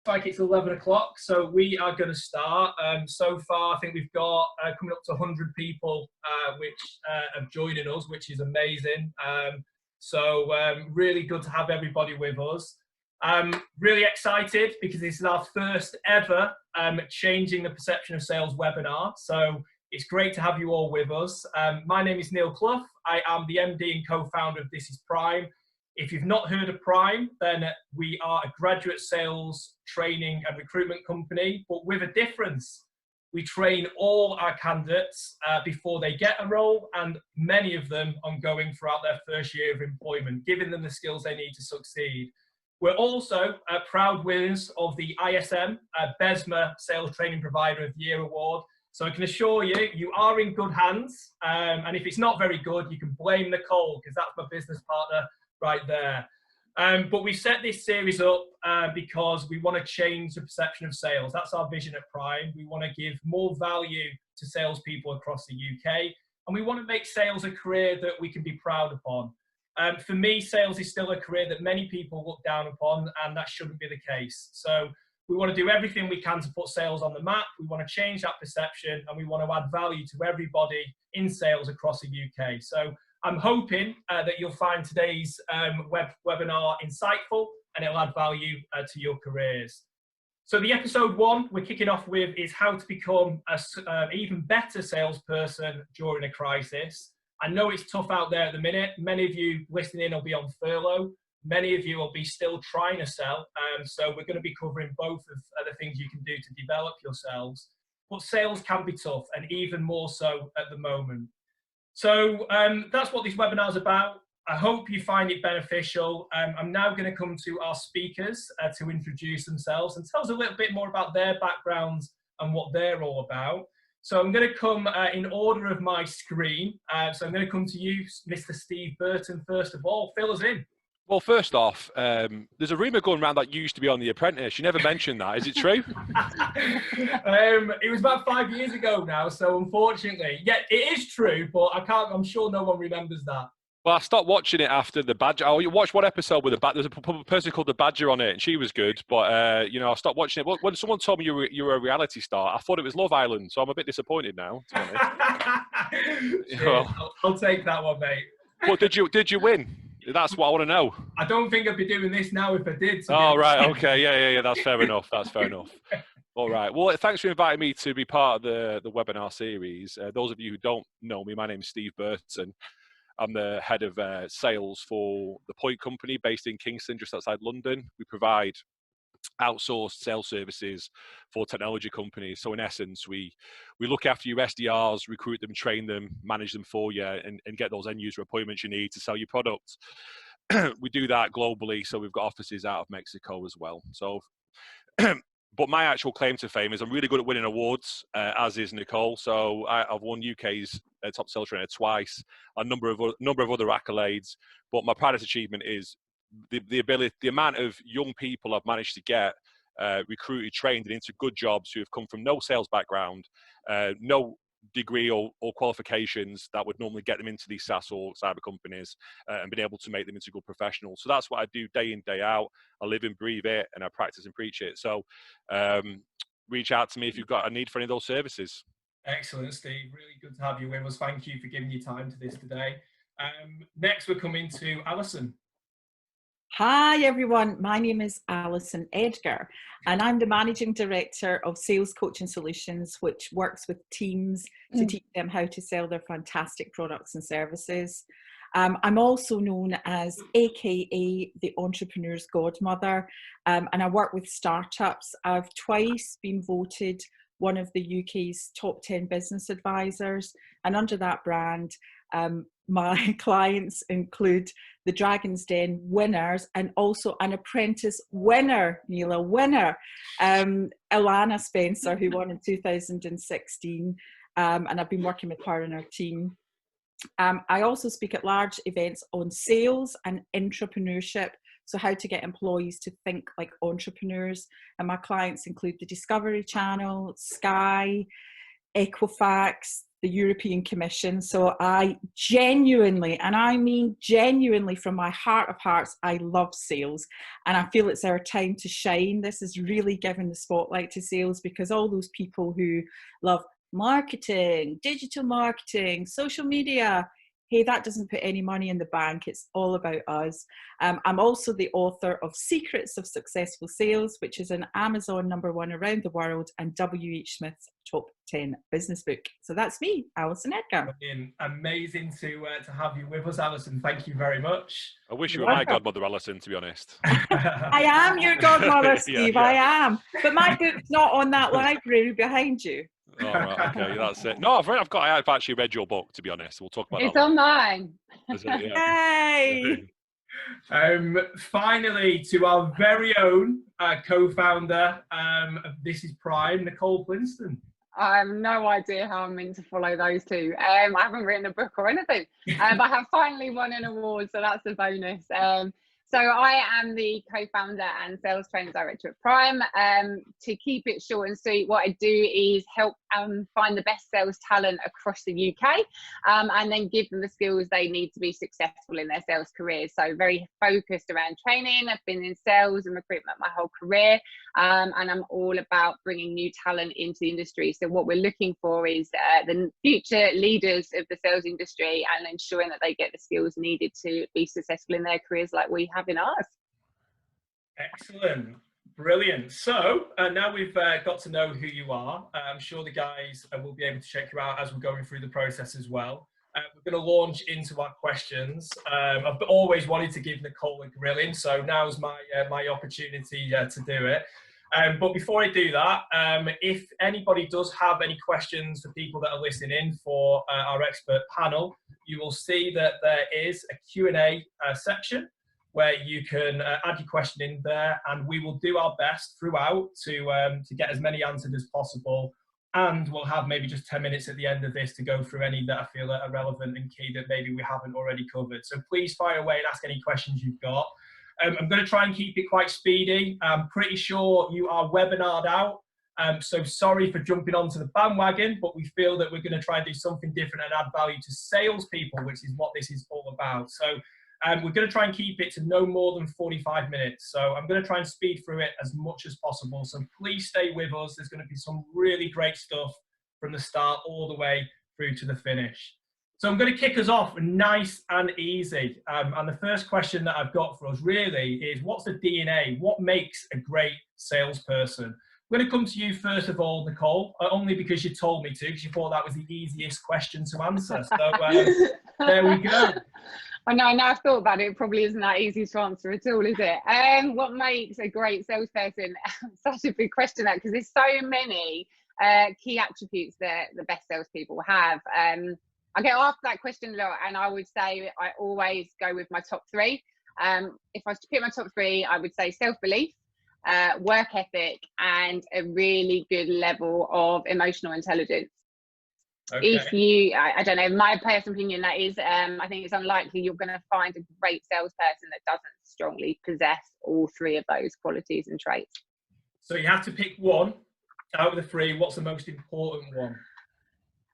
Like it's 11 o'clock, so we are going to start. So far, I think we've got coming up to 100 people which have joined us, which is amazing. Really good to have everybody with us. Really excited because this is our first ever Changing the Perception of Sales webinar. So it's great to have you all with us. My name is Neil Clough. I am the MD and co-founder of This is Prime. If you've not heard of Prime, then we are a graduate sales training and recruitment company, but with a difference. We train all our candidates before they get a role, and many of them ongoing throughout their first year of employment, giving them the skills they need to succeed. We're also proud winners of the ISM BESMA Sales Training Provider of the Year Award. So I can assure you, you are in good hands. And if it's not very good, you can blame Nicole, because that's my business partner right there. But we set this series up because we want to change the perception of sales. That's our vision at Prime. We want to give more value to salespeople across the UK, and we want to make sales a career that we can be proud upon. For me, sales is still a career that many people look down upon, and that shouldn't be the case. So we want to do everything we can to put sales on the map. We want to change that perception, and we want to add value to everybody in sales across the UK. So I'm hoping that you'll find today's webinar insightful, and it'll add value to your careers. So the episode 1 we're kicking off with is how to become an even better salesperson during a crisis. I know it's tough out there at the minute. Many of you listening will be on furlough. Many of you will be still trying to sell. So we're going to be covering both of the things you can do to develop yourselves. But sales can be tough, and even more so at the moment. So that's what this webinar is about. I hope you find it beneficial. I'm now going to come to our speakers to introduce themselves and tell us a little bit more about their backgrounds and what they're all about. So I'm going to come in order of my screen. So I'm going to come to you, Mr. Steve Burton, first of all. Fill us in. Well, first off, there's a rumour going around that you used to be on The Apprentice. You never mentioned that. Is it true? It was about 5 years ago now, so unfortunately, yeah, it is true, but I'm sure no one remembers that. Well, I stopped watching it after the Badger. I watched one episode with there's a person called the Badger on it, and she was good, but I stopped watching it. When someone told me you were a reality star, I thought it was Love Island, so I'm a bit disappointed now, to be honest. I'll take that one, mate. But did you win? That's what I want to know. I don't think I'd be doing this now if I did. Oh, right. Okay. Yeah. That's fair enough. That's fair enough. All right. Well, thanks for inviting me to be part of the webinar series. Those of you who don't know me, my name is Steve Burton. I'm the head of sales for the Point Company based in Kingston, just outside London. We provide outsourced sales services for technology companies. So in essence, we look after your SDRs, recruit them, train them, manage them for you, and get those end user appointments you need to sell your product. We do that globally, so we've got offices out of Mexico as well. So but my actual claim to fame is I'm really good at winning awards, as is Nicole. So I've won UK's top sales trainer twice, a number of other accolades. But my proudest achievement is the amount of young people I've managed to get recruited, trained, and into good jobs who have come from no sales background, no degree or qualifications that would normally get them into these SaaS or cyber companies, and been able to make them into good professionals. So that's what I do day in, day out. I live and breathe it, and I practice and preach it. So reach out to me if you've got a need for any of those services. Excellent, Steve. Really good to have you with us. Thank you for giving your time to this today. Next, we're coming to Alison. Hi everyone, my name is Alison Edgar, and I'm the Managing Director of Sales Coaching Solutions, which works with teams to teach them how to sell their fantastic products and services. I'm also known as AKA the Entrepreneur's Godmother, and I work with startups. I've twice been voted one of the UK's top 10 business advisors, and under that brand, my clients include the Dragon's Den winners and also an apprentice winner, Neela winner, Ilana Spencer, who won in 2016, and I've been working with her and her team. I also speak at large events on sales and entrepreneurship, so how to get employees to think like entrepreneurs, and my clients include the Discovery Channel, Sky, Equifax, the European Commission. So I genuinely, and I mean genuinely from my heart of hearts, I love sales. And I feel it's our time to shine. This is really giving the spotlight to sales, because all those people who love marketing, digital marketing, social media, hey, that doesn't put any money in the bank. It's all about us. I'm also the author of Secrets of Successful Sales, which is an Amazon #1 around the world and W.H. Smith's top 10 business book. So that's me, Alison Edgar. Brilliant. Amazing to have you with us, Alison. Thank you very much. I wish you were my godmother, Alison, to be honest. I am your godmother, Steve. I am. But my book's not on that library behind you. Oh, right, okay, that's it. No, I've actually read your book, to be honest. We'll talk about it's that. It's online. Yay! Finally, to our very own co-founder of This Is Prime, Nicole Plinston. I have no idea how I'm meant to follow those two. I haven't written a book or anything, but I have finally won an award, so that's a bonus. So I am the co-founder and sales training director at Prime. To keep it short and sweet, what I do is help find the best sales talent across the UK, and then give them the skills they need to be successful in their sales careers. So very focused around training. I've been in sales and recruitment my whole career, and I'm all about bringing new talent into the industry. So what we're looking for is the future leaders of the sales industry, and ensuring that they get the skills needed to be successful in their careers like we have in ours. Excellent. Brilliant. So now we've got to know who you are. I'm sure the guys will be able to check you out as we're going through the process as well. We're going to launch into our questions. I've always wanted to give Nicole a grilling, so now's my opportunity to do it. But before I do that, if anybody does have any questions for people that are listening in for our expert panel, you will see that there is a Q&A section where you can add your question in there, and we will do our best throughout to get as many answered as possible. And we'll have maybe just 10 minutes at the end of this to go through any that I feel are relevant and key that maybe we haven't already covered. So please fire away and ask any questions you've got. I'm going to try and keep it quite speedy. I'm pretty sure you are webinared out. So sorry for jumping onto the bandwagon, but we feel that we're going to try and do something different and add value to salespeople, which is what this is all about. So we're going to try and keep it to no more than 45 minutes. So I'm going to try and speed through it as much as possible. So please stay with us. There's going to be some really great stuff from the start all the way through to the finish. So I'm going to kick us off nice and easy. And the first question that I've got for us really is, what's the DNA? What makes a great salesperson? I'm going to come to you first of all, Nicole, only because you told me to, because you thought that was the easiest question to answer. So there we go. I know, now I've thought about it, it probably isn't that easy to answer at all, is it? What makes a great salesperson? Such a big question, that, because there's so many key attributes that the best salespeople have. I get asked that question a lot, and I would say I always go with my top three. If I was to pick my top three, I would say self-belief, work ethic, and a really good level of emotional intelligence. Okay. If you, I don't know, my personal opinion, that is, I think it's unlikely you're going to find a great salesperson that doesn't strongly possess all three of those qualities and traits. So you have to pick one out of the three. What's the most important one?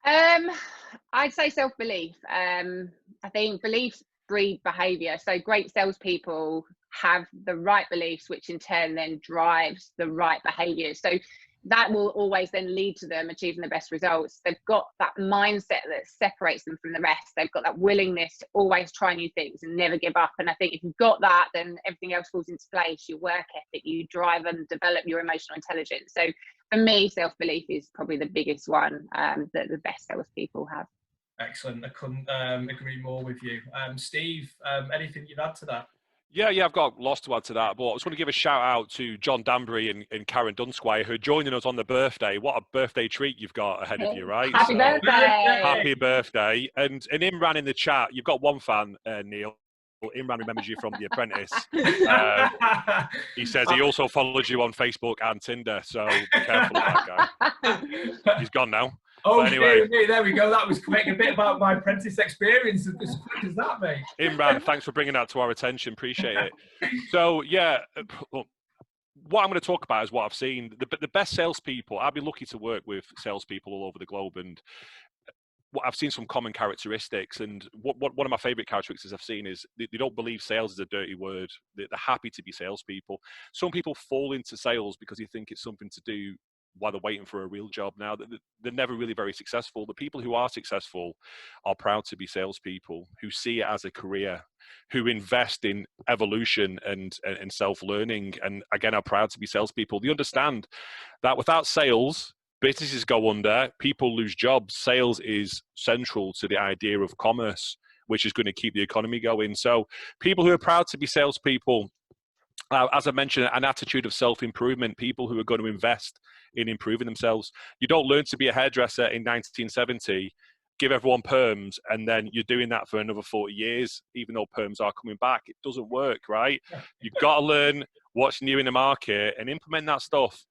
I'd say self-belief. I think beliefs breed behaviour. So great salespeople have the right beliefs, which in turn then drives the right behaviour. So that will always then lead to them achieving the best results. They've got that mindset that separates them from the rest. They've got that willingness to always try new things and never give up. And I think if you've got that, then everything else falls into place. Your work ethic, you drive and develop your emotional intelligence. So for me, self-belief is probably the biggest one that the best salespeople have. Excellent. I couldn't agree more with you. Steve, anything you'd add to that? Yeah, I've got lots to add to that, but I just want to give a shout out to John Danbury and Karen Dunsquire, who are joining us on the birthday. What a birthday treat you've got ahead of you, right? Happy birthday! Happy birthday. And Imran in the chat, you've got one fan, Neil. Imran remembers you from The Apprentice. He says he also follows you on Facebook and Tinder, so be careful of that guy. He's gone now. Oh, anyway, there we go. That was quick. A bit about my apprentice experience. As quick as that, mate. Imran, thanks for bringing that to our attention. Appreciate it. So, yeah, what I'm going to talk about is what I've seen. The best salespeople, I've been lucky to work with salespeople all over the globe, and what I've seen some common characteristics, and one of my favorite characteristics I've seen is they don't believe sales is a dirty word. They're happy to be salespeople. Some people fall into sales because they think it's something to do while they're waiting for a real job. Now, they're never really very successful. The people who are successful are proud to be salespeople, who see it as a career, who invest in evolution and self-learning, and again are proud to be salespeople. They understand that without sales, businesses go under, people lose jobs. Sales is central to the idea of commerce, which is going to keep the economy going. So people who are proud to be salespeople, as I mentioned, an attitude of self-improvement, people who are going to invest in improving themselves. You don't learn to be a hairdresser in 1970, give everyone perms, and then you're doing that for another 40 years, even though perms are coming back. It doesn't work, right? You've got to learn what's new in the market and implement that stuff.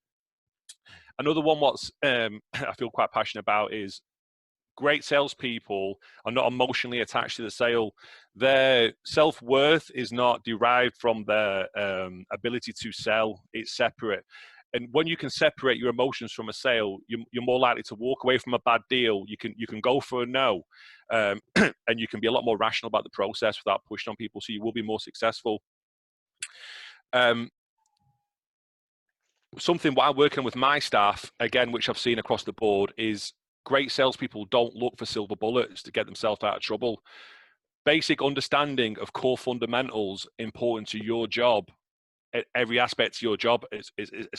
Another one what's I feel quite passionate about is great salespeople are not emotionally attached to the sale. Their self-worth is not derived from their ability to sell. It's separate. And when you can separate your emotions from a sale, you're more likely to walk away from a bad deal. You can go for a no, and you can be a lot more rational about the process without pushing on people, so you will be more successful. Something while working with my staff, again, which I've seen across the board, is great salespeople don't look for silver bullets to get themselves out of trouble. Basic understanding of core fundamentals important to your job. Every aspect of your job is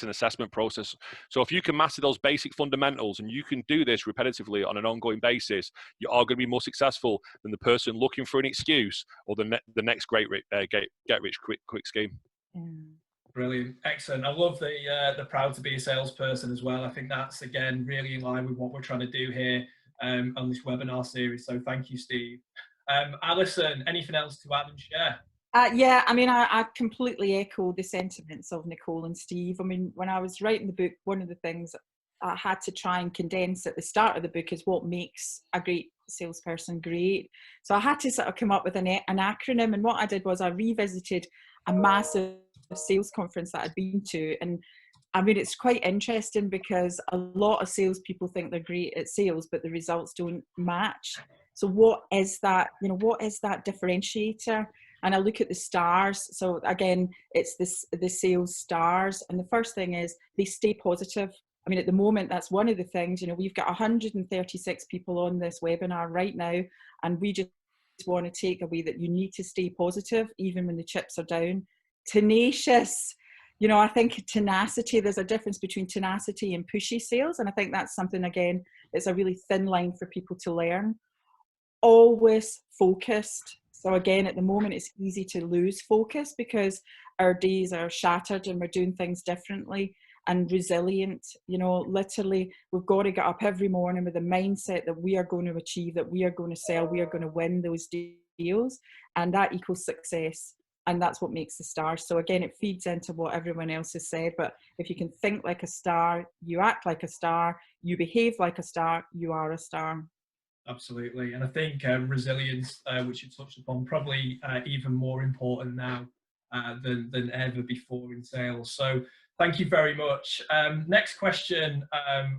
an assessment process. So if you can master those basic fundamentals and you can do this repetitively on an ongoing basis, you are going to be more successful than the person looking for an excuse or the next great get rich quick scheme. Brilliant, excellent. I love the proud to be a salesperson as well. I think that's again really in line with what we're trying to do here on this webinar series. So thank you, Steve. Alison, anything else to add and share? Yeah, I mean, I completely echo the sentiments of Nicole and Steve. I mean, when I was writing the book, one of the things I had to try and condense at the start of the book is what makes a great salesperson great. So I had to sort of come up with an acronym, and what I did was I revisited a massive sales conference that I'd been to, and I mean, it's quite interesting because a lot of salespeople think they're great at sales, but the results don't match. So what is that? You know, what is that differentiator? And I look at the stars. So again, it's the sales stars. And the first thing is they stay positive. I mean, at the moment, that's one of the things. You know, we've got 136 people on this webinar right now, and we just want to take away that you need to stay positive even when the chips are down. Tenacious. You know, I think tenacity, there's a difference between tenacity and pushy sales. And I think that's something, again, it's a really thin line for people to learn. Always focused. So again, at the moment, it's easy to lose focus because our days are shattered and we're doing things differently. And resilient, you know, literally, we've got to get up every morning with a mindset that we are going to achieve, that we are going to sell, we are going to win those deals. And that equals success. And that's what makes the star. So again, it feeds into what everyone else has said. But if you can think like a star, you act like a star, you behave like a star, you are a star. Absolutely. And I think resilience, which you touched upon, probably even more important now than ever before in sales. So thank you very much. Next question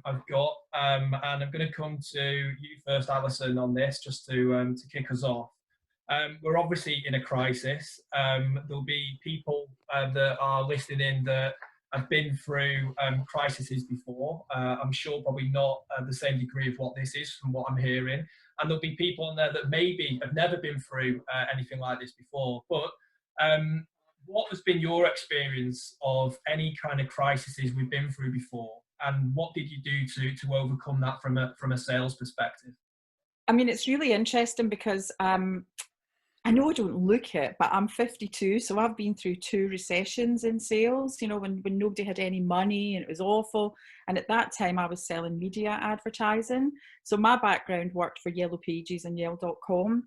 I've got, and I'm going to come to you first, Alison, on this, just to kick us off. We're obviously in a crisis. There'll be people that are listening in that have been through crises before. I'm sure probably not the same degree of what this is from what I'm hearing. And there'll be people in there that maybe have never been through anything like this before. But what has been your experience of any kind of crises we've been through before? And what did you do to overcome that from a sales perspective? I mean, it's really interesting because I know I don't look it, but I'm 52, so I've been through 2 recessions in sales, you know, when nobody had any money and it was awful. And at that time, I was selling media advertising. So my background worked for Yellow Pages and Yell.com.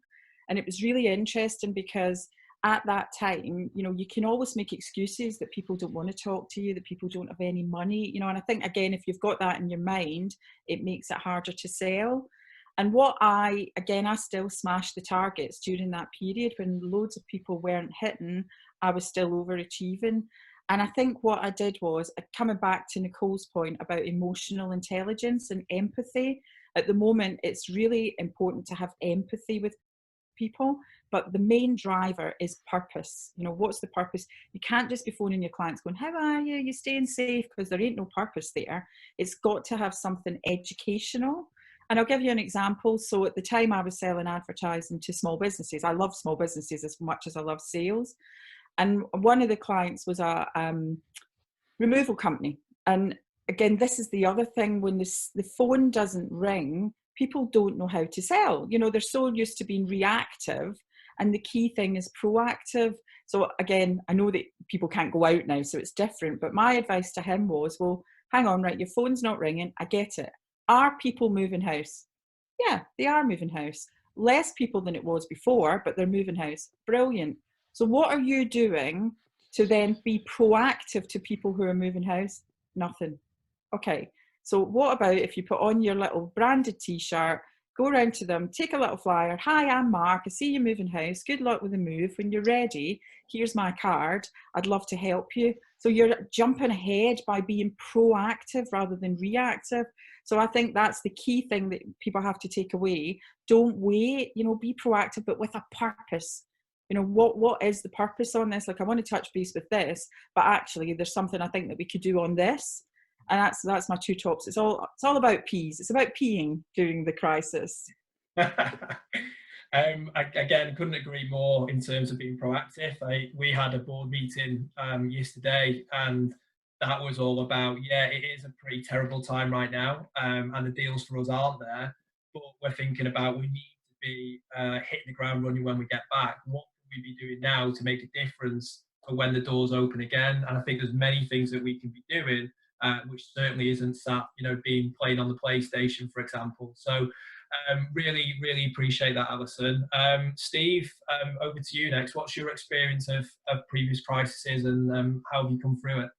And it was really interesting because at that time, you know, you can always make excuses that people don't want to talk to you, that people don't have any money, you know, and I think, again, if you've got that in your mind, it makes it harder to sell. And what I still smashed the targets during that period when loads of people weren't hitting, I was still overachieving. And I think what I did was, coming back to Nicole's point about emotional intelligence and empathy, At the moment, it's really important to have empathy with people, but the main driver is purpose. You know, what's the purpose? You can't just be phoning your clients going, how are you? You staying safe? Because there ain't no purpose there. It's got to have something educational. And I'll give you an example. So at the time I was selling advertising to small businesses. I love small businesses as much as I love sales. And one of the clients was a removal company. And again, this is the other thing, when the phone doesn't ring, people don't know how to sell. You know, they're so used to being reactive, and the key thing is proactive. So again, I know that people can't go out now, so it's different. But my advice to him was, well, hang on, right, your phone's not ringing. I get it. Are people moving house? Yeah, they are moving house. Less people than it was before, but they're moving house. Brilliant. So what are you doing to then be proactive to people who are moving house? Nothing. Okay. So what about if you put on your little branded t-shirt, go around to them, take a little flyer. Hi, I'm Mark. I see you moving house. Good luck with the move. When you're ready, here's my card. I'd love to help you. So you're jumping ahead by being proactive rather than reactive. So I think that's the key thing that people have to take away. Don't wait, you know, be proactive, but with a purpose. You know, what is the purpose on this? Like, I want to touch base with this, but actually there's something I think that we could do on this. And that's my two tops. It's all about peas. It's about peeing during the crisis. Again, couldn't agree more in terms of being proactive. We had a board meeting yesterday, and that was all about, yeah, it is a pretty terrible time right now, and the deals for us aren't there, but we're thinking about, we need to be hitting the ground running when we get back. What can we be doing now to make a difference for when the doors open again? And I think there's many things that we can be doing, which certainly isn't sat, you know, playing on the PlayStation, for example. So really, really appreciate that, Alison. Steve, over to you next. What's your experience of previous crises, and how have you come through it?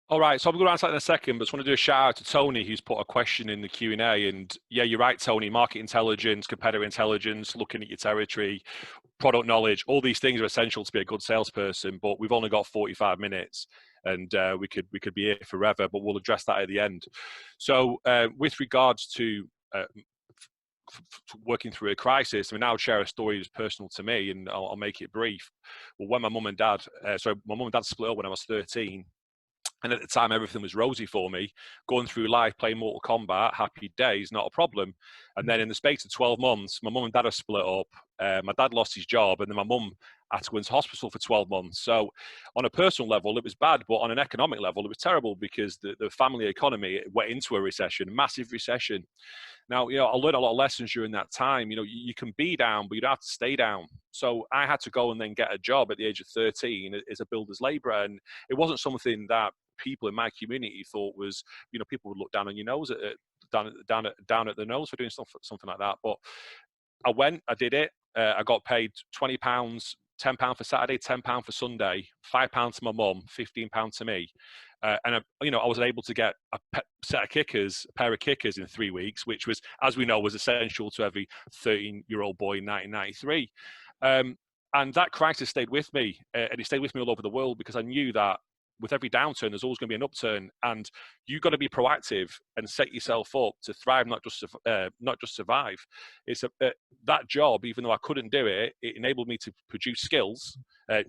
All right, so I'm going to answer that in a second, but I just want to do a shout out to Tony, who's put a question in the Q&A. And yeah, you're right, Tony, market intelligence, competitor intelligence, looking at your territory, product knowledge, all these things are essential to be a good salesperson, but we've only got 45 minutes and we could be here forever, but we'll address that at the end. So with regards to working through a crisis, I mean, I'll share a story that's personal to me, and I'll make it brief. Well, when my mum and dad split up when I was 13, and at the time, everything was rosy for me. Going through life, playing Mortal Kombat, happy days, not a problem. And then in the space of 12 months, my mum and dad have split up. My dad lost his job, and then my mum had to go into hospital for 12 months. So on a personal level, it was bad, but on an economic level, it was terrible, because the family economy went into a recession, massive recession. Now, you know, I learned a lot of lessons during that time. You know, you can be down, but you don't have to stay down. So I had to go and then get a job at the age of 13 as a builder's labourer. And it wasn't something that people in my community thought was, you know, people would look down on your nose, down at the nose for doing something like that. But I went, I did it. I got paid £20, £10 for Saturday, £10 for Sunday, £5 to my mum, £15 to me. And I was able to get a pair of kickers in 3 weeks, which was, as we know, was essential to every 13-year-old boy in 1993. And that crisis stayed with me, and it stayed with me all over the world, because I knew that with every downturn, there's always going to be an upturn, and you've got to be proactive and set yourself up to thrive, not just survive. It's that job, even though I couldn't do it, it enabled me to produce skills,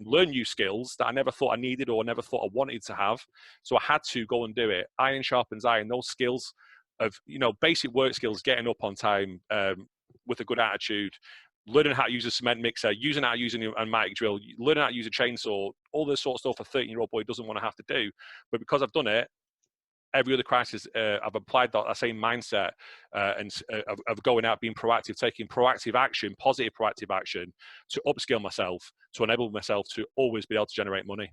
learn new skills that I never thought I needed or never thought I wanted to have. So I had to go and do it. Iron sharpens iron. Those skills of, you know, basic work skills, getting up on time with a good attitude, learning how to use a cement mixer, using how to use a mic drill, learning how to use a chainsaw, all this sort of stuff a 13-year-old boy doesn't want to have to do. But because I've done it, every other crisis, I've applied that same mindset of going out, being proactive, taking proactive action, positive proactive action, to upskill myself, to enable myself to always be able to generate money.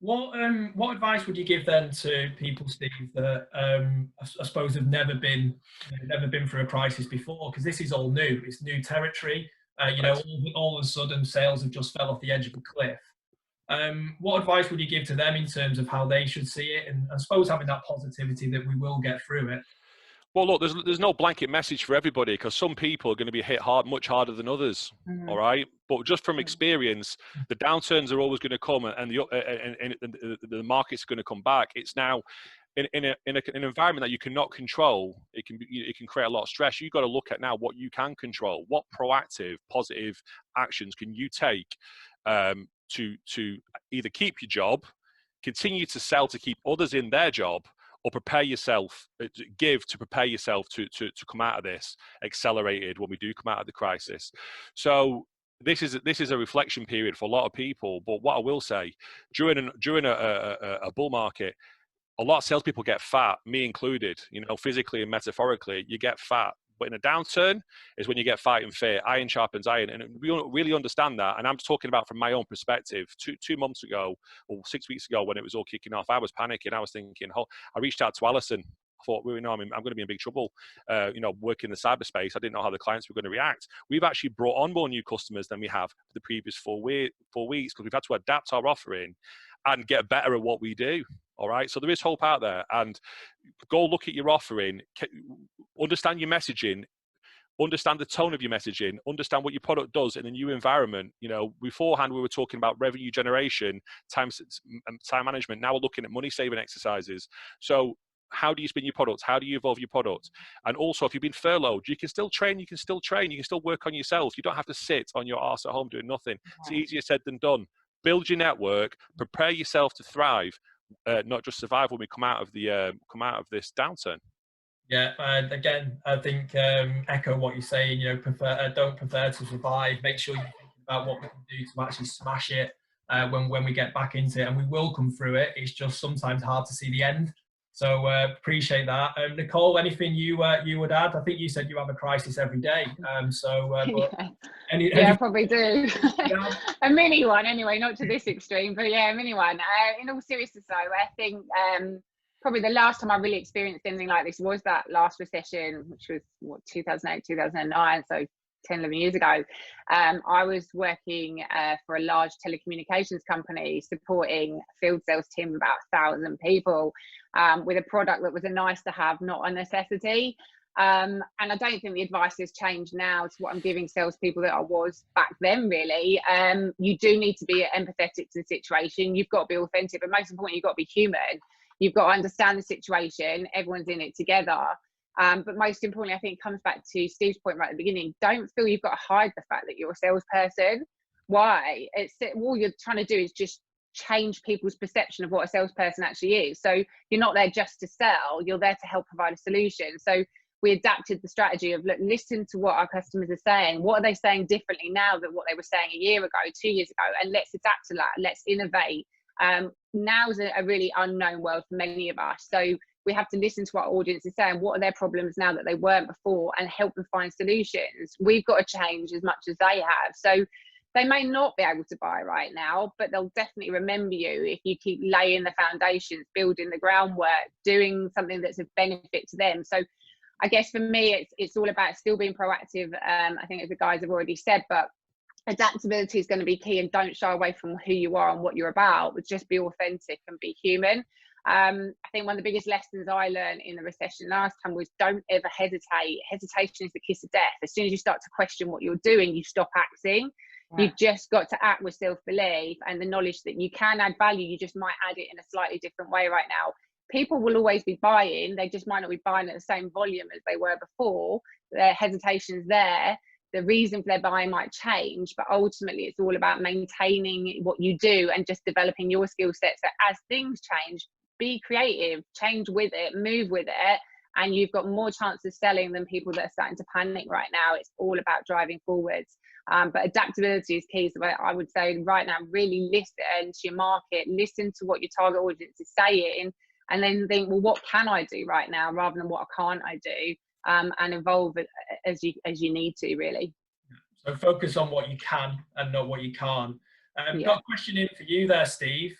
What advice would you give then to people, Steve, that I suppose have never been through a crisis before? Because this is all new. It's new territory. All of a sudden, sales have just fell off the edge of a cliff. What advice would you give to them in terms of how they should see it, and I suppose having that positivity that we will get through it? Well, look, there's no blanket message for everybody, because some people are going to be hit hard, much harder than others. Mm-hmm. All right, but just from experience, the downturns are always going to come, and the market's going to come back. It's now, in an environment that you cannot control, it can create a lot of stress. You've got to look at now what you can control. What proactive, positive actions can you take to either keep your job, continue to sell to keep others in their job, or prepare yourself, to prepare yourself to come out of this accelerated when we do come out of the crisis. So this is a reflection period for a lot of people. But what I will say, during a bull market, a lot of salespeople get fat, me included, physically and metaphorically, you get fat. But in a downturn is when you get fight and fear. Iron sharpens iron. And we don't really understand that. And I'm talking about from my own perspective. Two months ago, or 6 weeks ago, when it was all kicking off, I was panicking. I was thinking, I reached out to Alison. I thought, I'm going to be in big trouble. Working in the cyberspace, I didn't know how the clients were going to react. We've actually brought on more new customers than we have for the previous 4 weeks, because we've had to adapt our offering and get better at what we do. All right. So there is hope out there, and go look at your offering, understand your messaging, understand the tone of your messaging, understand what your product does in a new environment. Beforehand we were talking about revenue generation, time management. Now we're looking at money saving exercises. So how do you spin your products? How do you evolve your product? And also, if you've been furloughed, you can still train, you can still work on yourself. You don't have to sit on your arse at home doing nothing. It's easier said than done. Build your network, prepare yourself to thrive. Not just survive when we come out of this downturn. Yeah, and again, I think echo what you're saying. Don't prefer to survive. Make sure you think about what we can do to actually smash it when we get back into it, and we will come through it. It's just sometimes hard to see the end. So appreciate that. Nicole, anything you would add? I think you said you have a crisis every day. I probably do. Yeah. A mini one anyway, not to this extreme, but yeah, a mini one. In all seriousness though, I think probably the last time I really experienced anything like this was that last recession, which was 2008, 2009, so 10, 11 years ago. I was working for a large telecommunications company, supporting a field sales team of about 1,000 people with a product that was a nice to have, not a necessity. And I don't think the advice has changed now to what I'm giving salespeople that I was back then, really. You do need to be empathetic to the situation. You've got to be authentic, but most importantly, you've got to be human. You've got to understand the situation. Everyone's in it together. But most importantly, I think it comes back to Steve's point right at the beginning. Don't feel you've got to hide the fact that you're a salesperson. Why? All you're trying to do is just change people's perception of what a salesperson actually is. So you're not there just to sell. You're there to help provide a solution. So we adapted the strategy of listen to what our customers are saying. What are they saying differently now than what they were saying a year ago, 2 years ago? And let's adapt to that. Let's innovate. Now's a really unknown world for many of us. So we have to listen to what our audience is saying. What are their problems now that they weren't before, and help them find solutions. We've got to change as much as they have. So they may not be able to buy right now, but they'll definitely remember you if you keep laying the foundations, building the groundwork, doing something that's of benefit to them. So I guess for me, it's all about still being proactive. I think as the guys have already said, but adaptability is going to be key, and don't shy away from who you are and what you're about, but just be authentic and be human. I think one of the biggest lessons I learned in the recession last time was don't ever hesitate. Hesitation is the kiss of death. As soon as you start to question what you're doing, you stop acting. Yeah. You've just got to act with self-belief and the knowledge that you can add value. You just might add it in a slightly different way right now. People will always be buying. They just might not be buying at the same volume as they were before. Their hesitation's there. The reason for their buying might change, but ultimately it's all about maintaining what you do and just developing your skill set. So as things change, be creative, change with it, move with it, and you've got more chance of selling than people that are starting to panic right now. It's all about driving forwards. But adaptability is key. So I would say right now, really listen to your market, listen to what your target audience is saying, and then think, well, what can I do right now rather than what can't I do, and evolve as you need to, really. So focus on what you can and not what you can't. Got a question in for you there, Steve.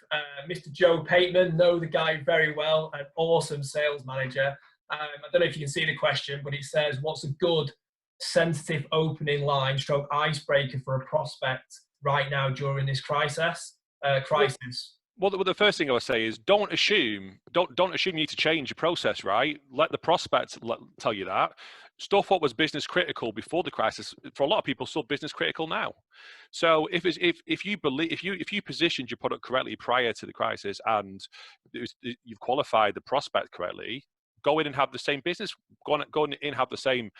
Mr. Joe Pateman, know the guy very well, an awesome sales manager. I don't know if you can see the question, but it says, what's a good sensitive opening line stroke icebreaker for a prospect right now during this crisis? Well, the first thing I would say is don't assume you need to change your process, right? Let the prospect tell you that. Stuff what was business critical before the crisis, for a lot of people, still business critical now. So if you positioned your product correctly prior to the crisis and you've qualified the prospect correctly, go in and have the same business, go in and have the same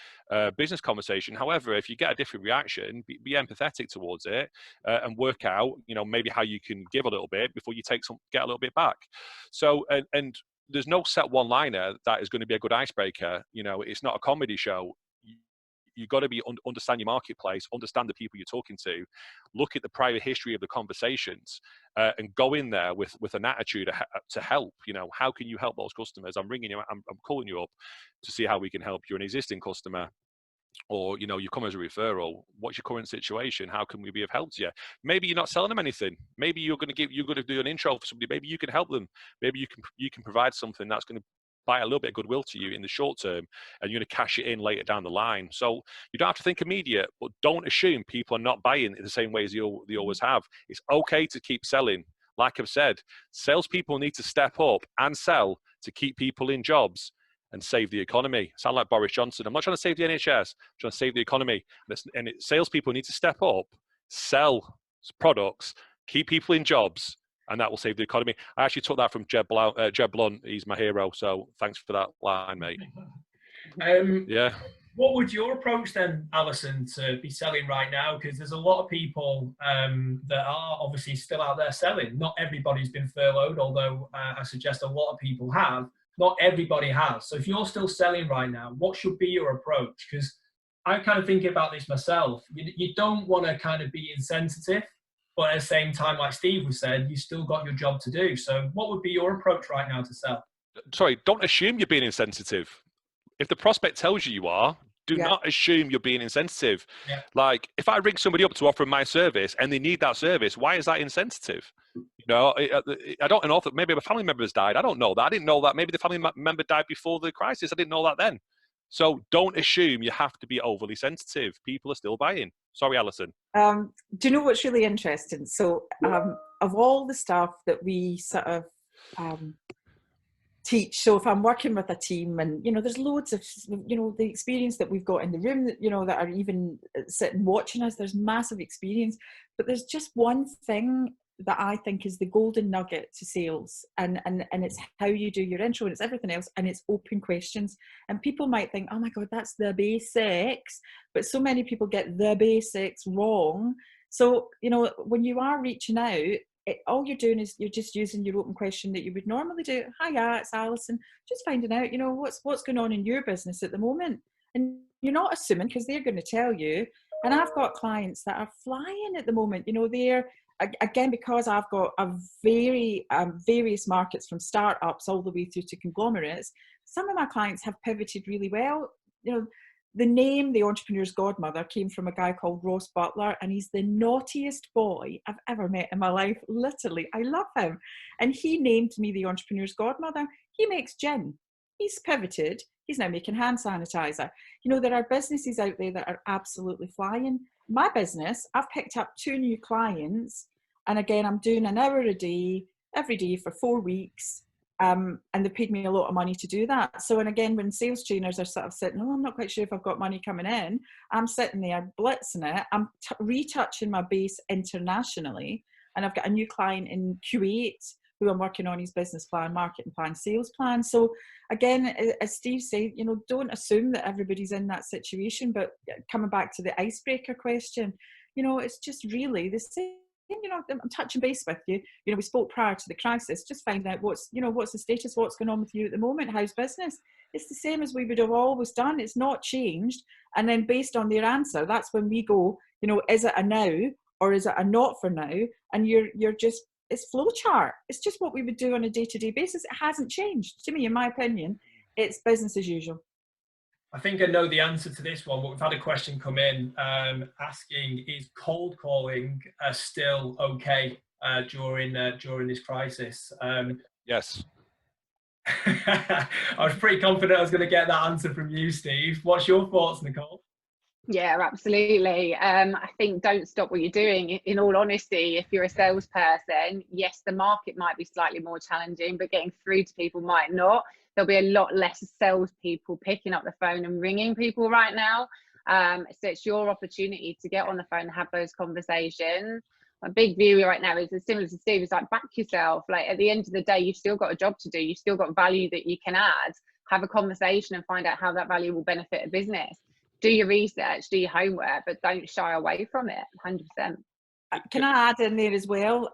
business conversation. However, if you get a different reaction, be empathetic towards it and work out, maybe how you can give a little bit before you get a little bit back. So, and there's no set one-liner that is going to be a good icebreaker. It's not a comedy show. You've got to understand your marketplace, understand the people you're talking to, look at the prior history of the conversations, and go in there with an attitude to help. How can you help those customers? I'm calling you up to see how we can help. You're an existing customer, or you come as a referral. What's your current situation? How can we be of help to you? Maybe you're not selling them anything. Maybe you're going to do an intro for somebody. Maybe you can help them. Maybe you can provide something that's going to buy a little bit of goodwill to you in the short term, and you're going to cash it in later down the line. So you don't have to think immediate, but don't assume people are not buying in the same way as they always have. It's okay to keep selling. Like I've said, salespeople need to step up and sell to keep people in jobs and save the economy. I sound like Boris Johnson. I'm not trying to save the NHS. I'm trying to save the economy. Salespeople need to step up, sell products, keep people in jobs, and that will save the economy. I actually took that from Jeb Blunt. He's my hero. So thanks for that line, mate. Yeah. What would your approach then, Alison, to be selling right now? Because there's a lot of people that are obviously still out there selling. Not everybody's been furloughed, although I suggest a lot of people have. Not everybody has. So if you're still selling right now, what should be your approach? Because I'm kind of thinking about this myself. You don't want to kind of be insensitive, but at the same time, like Steve was said, you still got your job to do. So what would be your approach right now to sell? Sorry, don't assume you're being insensitive. If the prospect tells you are, do not assume you're being insensitive. Yeah. Like, if I ring somebody up to offer my service and they need that service, why is that insensitive? I don't know if maybe a family member has died. I don't know that. I didn't know that. Maybe the family member died before the crisis. I didn't know that then. So don't assume you have to be overly sensitive. People are still buying. Sorry, Alison. Do you know what's really interesting? So of all the stuff that we sort of teach, so if I'm working with a team and, there's loads of, the experience that we've got in the room, that are even sitting watching us, there's massive experience, but there's just one thing that I think is the golden nugget to sales, and it's how you do your intro, and it's everything else, and it's open questions. And people might think, oh my God, that's the basics, but so many people get the basics wrong. So, when you are reaching out, all you're doing is you're just using your open question that you would normally do. Hiya, it's Alison. Just finding out, what's going on in your business at the moment. And you're not assuming, because they're going to tell you. And I've got clients that are flying at the moment. They're, again, because I've got a various markets from startups all the way through to conglomerates. Some of my clients have pivoted really well. The name, the Entrepreneur's Godmother, came from a guy called Ross Butler, and he's the naughtiest boy I've ever met in my life. Literally, I love him. And he named me the Entrepreneur's Godmother. He makes gin. He's pivoted. He's now making hand sanitizer. There are businesses out there that are absolutely flying. My business, I've picked up 2 new clients. And again, I'm doing an hour a day, every day for 4 weeks. And they paid me a lot of money to do that. So, and again, when sales trainers are sort of sitting, I'm not quite sure if I've got money coming in, I'm sitting there blitzing it. I'm retouching my base internationally. And I've got a new client in Kuwait who I'm working on his business plan, marketing plan, sales plan. So again, as Steve said, don't assume that everybody's in that situation. But coming back to the icebreaker question, it's just really the same. I'm touching base with you. We spoke prior to the crisis, just find out what's the status, what's going on with you at the moment, how's business. It's the same as we would have always done. It's not changed. And then based on their answer, that's when we go, is it a now or is it a not for now? And you're just, it's flowchart. It's just what we would do on a day-to-day basis. It hasn't changed. To me, in my opinion, it's business as usual. I think I know the answer to this one, but we've had a question come in asking, is cold calling still okay during this crisis? Yes. I was pretty confident I was going to get that answer from you, Steve. What's your thoughts, Nicole? Yeah, absolutely. I think don't stop what you're doing. In all honesty, if you're a salesperson, yes, the market might be slightly more challenging, but getting through to people might not. There'll be a lot less salespeople picking up the phone and ringing people right now. So it's your opportunity to get on the phone and have those conversations. My big view right now is as similar to Steve, is like back yourself. Like at the end of the day, you've still got a job to do. You've still got value that you can add. Have a conversation and find out how that value will benefit a business. Do your research, do your homework, but don't shy away from it. 100%. Can I add in there as well?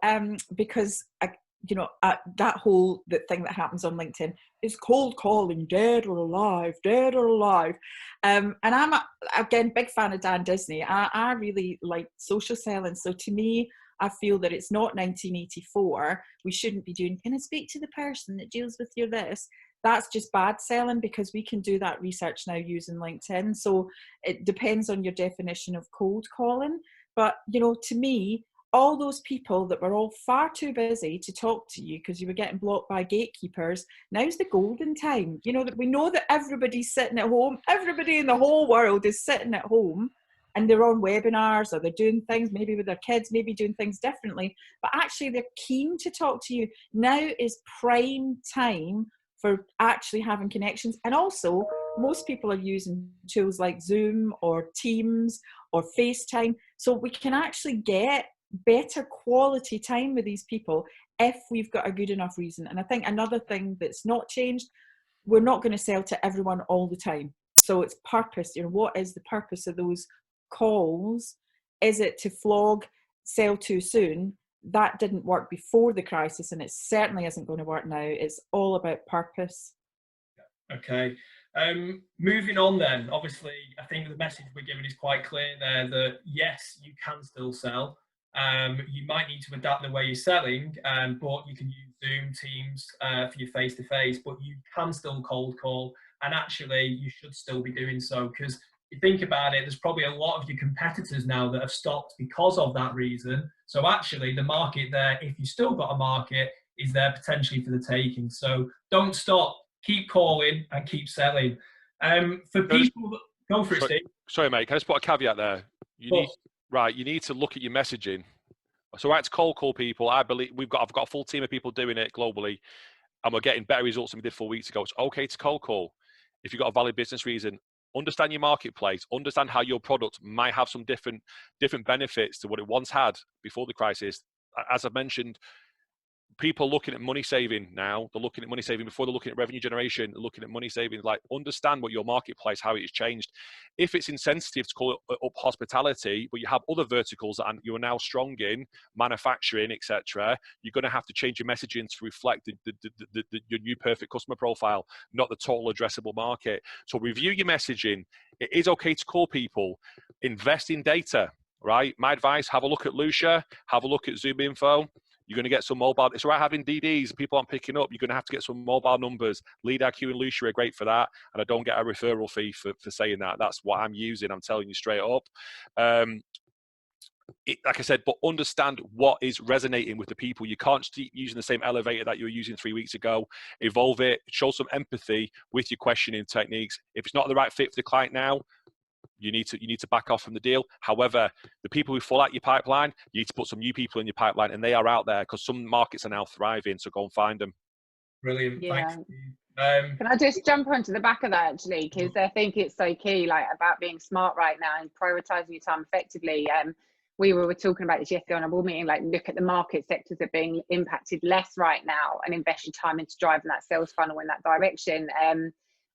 Because that whole thing that happens on LinkedIn is cold calling, dead or alive, dead or alive. And I'm again big fan of Dan Disney. I really like social selling. So to me, I feel that it's not 1984. We shouldn't be doing, can I speak to the person that deals with your this? That's just bad selling, because we can do that research now using LinkedIn. So it depends on your definition of cold calling. But, to me, all those people that were all far too busy to talk to you because you were getting blocked by gatekeepers, now's the golden time. That we know that everybody's sitting at home. Everybody in the whole world is sitting at home, and they're on webinars, or they're doing things maybe with their kids, maybe doing things differently. But actually, they're keen to talk to you. Now is prime time for actually having connections. And also, most people are using tools like Zoom or Teams or FaceTime. So we can actually get better quality time with these people if we've got a good enough reason. And I think another thing that's not changed, we're not going to sell to everyone all the time. So it's purpose. What is the purpose of those calls? Is it to flog, sell too soon? That didn't work before the crisis, and it certainly isn't going to work now. It's all about purpose. Okay. Moving on then, obviously, I think the message we're giving is quite clear there that yes, you can still sell. You might need to adapt the way you're selling, but you can use Zoom, Teams for your face-to-face, but you can still cold call, and actually you should still be doing so, because you think about it, there's probably a lot of your competitors now that have stopped because of that reason. So actually the market there, if you still got a market, is there potentially for the taking. So don't stop, keep calling and keep selling. For people, go for it, Steve. Sorry, mate, can I just put a caveat there? You need to look at your messaging. So right, to cold call people, I believe I've got a full team of people doing it globally, and we're getting better results than we did 4 weeks ago. It's okay to cold call if you've got a valid business reason. Understand your marketplace, understand how your product might have some different benefits to what it once had before the crisis. As I've mentioned, people looking at money saving now, they're looking at money saving before they're looking at revenue generation, they're looking at money saving. Like, understand what your marketplace, how it has changed. If it's insensitive to call it up hospitality, but you have other verticals that you are now strong in, manufacturing, etc., you're going to have to change your messaging to reflect your new perfect customer profile, not the total addressable market. So review your messaging. It is okay to call people. Invest in data, right? My advice, have a look at Lucia, have a look at Zoom Info. You're going to get some mobile. It's all right having DDs. People aren't picking up. You're going to have to get some mobile numbers. LeadIQ and Lucia are great for that. And I don't get a referral fee for saying that. That's what I'm using. I'm telling you straight up. Like I said, but understand what is resonating with the people. You can't keep using the same elevator that you were using 3 weeks ago. Evolve it. Show some empathy with your questioning techniques. If it's not the right fit for the client now, you need to back off from the deal. However, the people who fall out your pipeline, you need to put some new people in your pipeline, and they are out there because some markets are now thriving. So go and find them. Brilliant. Yeah. Thanks. Can I just jump onto the back of that, actually, because I think it's so key, like, about being smart right now and prioritizing your time effectively. We were talking about this yesterday on a board meeting, like, look at the market sectors that are being impacted less right now and invest your time into driving that sales funnel in that direction.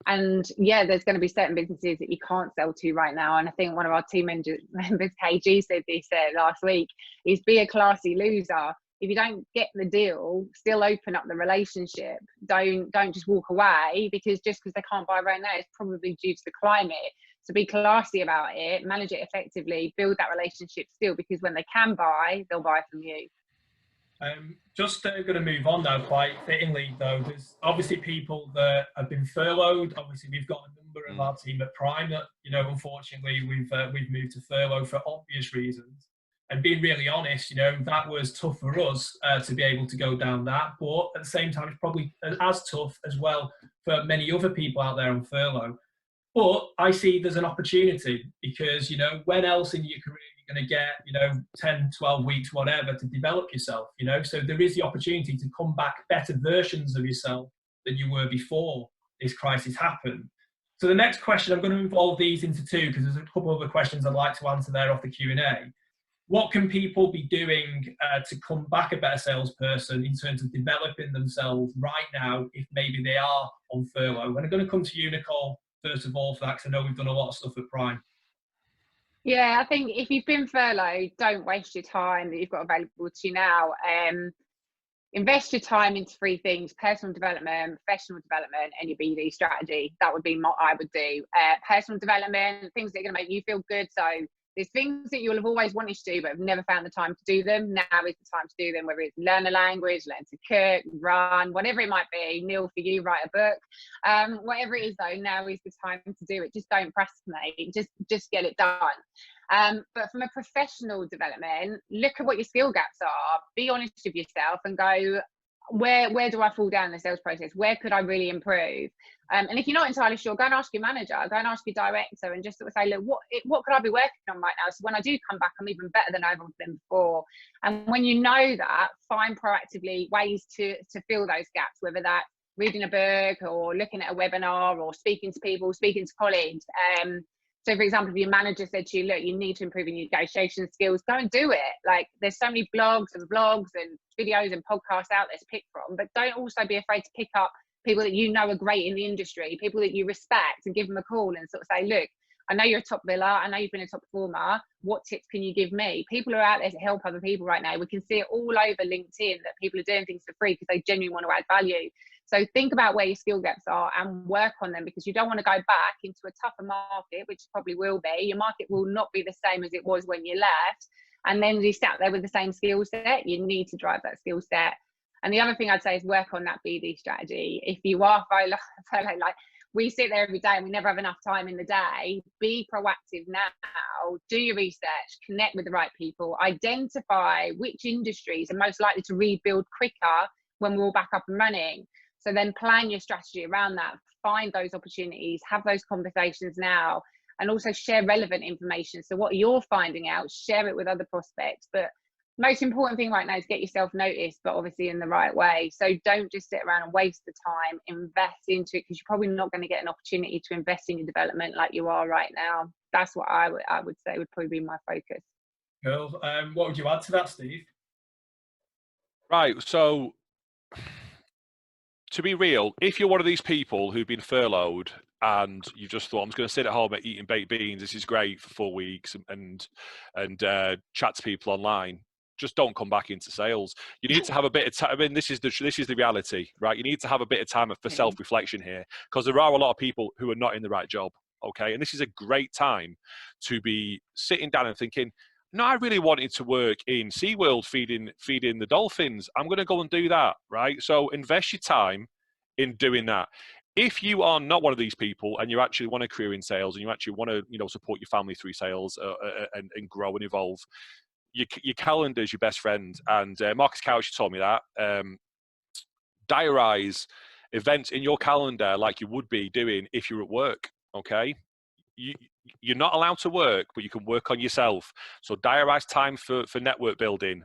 And yeah, there's going to be certain businesses that you can't sell to right now. And I think one of our team members, KG, said this last week, is be a classy loser. If you don't get the deal, still open up the relationship. Don't just walk away because they can't buy right now, it's probably due to the climate. So be classy about it, manage it effectively, build that relationship still, because when they can buy, they'll buy from you. Just going to move on now, quite fittingly though, there's obviously people that have been furloughed. Obviously we've got a number of our team at Prime that, unfortunately we've moved to furlough for obvious reasons. And being really honest, that was tough for us to be able to go down that, but at the same time it's probably as tough as well for many other people out there on furlough. But I see there's an opportunity because, you know, when else in your career are you going to get, you know, 10, 12 weeks, whatever, to develop yourself, you know? So there is the opportunity to come back better versions of yourself than you were before this crisis happened. So the next question, I'm going to involve these into two because there's a couple of other questions I'd like to answer there off the Q&A. What can people be doing to come back a better salesperson in terms of developing themselves right now if maybe they are on furlough? And I'm going to come to you, Nicole, first of all, for that, because I know we've done a lot of stuff at Prime. Yeah, I think if you've been furloughed, don't waste your time that you've got available to you now. Invest your time into three things: personal development, professional development, and your BD strategy. That would be what I would do. Personal development, things that are going to make you feel good. So there's things that you'll have always wanted to do but have never found the time to do them. Now is the time to do them, whether it's learn a language, learn to cook, run, whatever it might be. Neil, for you, write a book. Whatever it is though, now is the time to do it. Just don't procrastinate, just get it done. But from a professional development, look at what your skill gaps are, be honest with yourself and go, where do I fall down in the sales process? Where could I really improve? And if you're not entirely sure, go and ask your manager, go and ask your director, and just sort of say, look, what could I be working on right now? So when I do come back, I'm even better than I've been before. And when you know that, find proactively ways to fill those gaps, whether that's reading a book or looking at a webinar or speaking to people, speaking to colleagues. So for example, if your manager said to you, look, you need to improve your negotiation skills, go and do it. Like, there's so many blogs and vlogs and videos and podcasts out there to pick from, but don't also be afraid to pick up people that you know are great in the industry, people that you respect, and give them a call and sort of say, look, I know you're a top biller, I know you've been a top performer, what tips can you give me? People are out there to help other people right now. We can see it all over LinkedIn that people are doing things for free because they genuinely want to add value. So think about where your skill gaps are and work on them, because you don't want to go back into a tougher market, which probably will be. Your market will not be the same as it was when you left. And then you sat there with the same skill set. You need to drive that skill set. And the other thing I'd say is work on that BD strategy. If you are furloughed, like we sit there every day and we never have enough time in the day, be proactive now, do your research, connect with the right people, identify which industries are most likely to rebuild quicker when we're all back up and running. So then plan your strategy around that, find those opportunities, have those conversations now, and also share relevant information. So what you're finding out, share it with other prospects. But most important thing right now is get yourself noticed, but obviously in the right way. So don't just sit around and waste the time, invest into it, because you're probably not going to get an opportunity to invest in your development like you are right now. That's what I would say would probably be my focus. Cool. What would you add to that, Steve? Right, so to be real, if you're one of these people who've been furloughed and you just thought, I'm just going to sit at home eating baked beans, this is great for 4 weeks, and chat to people online, just don't come back into sales. You need to have a bit of time. I mean, this is the reality, right? You need to have a bit of time for self-reflection here, because there are a lot of people who are not in the right job, okay? And this is a great time to be sitting down and thinking, no, I really wanted to work in SeaWorld feeding the dolphins. I'm going to go and do that, right? So invest your time in doing that. If you are not one of these people and you actually want a career in sales and you actually want to, you know, support your family through sales and grow and evolve, your calendar is your best friend. And Marcus Couch told me that. Diarize events in your calendar like you would be doing if you're at work, okay? You're not allowed to work, but you can work on yourself. So diarize time for network building.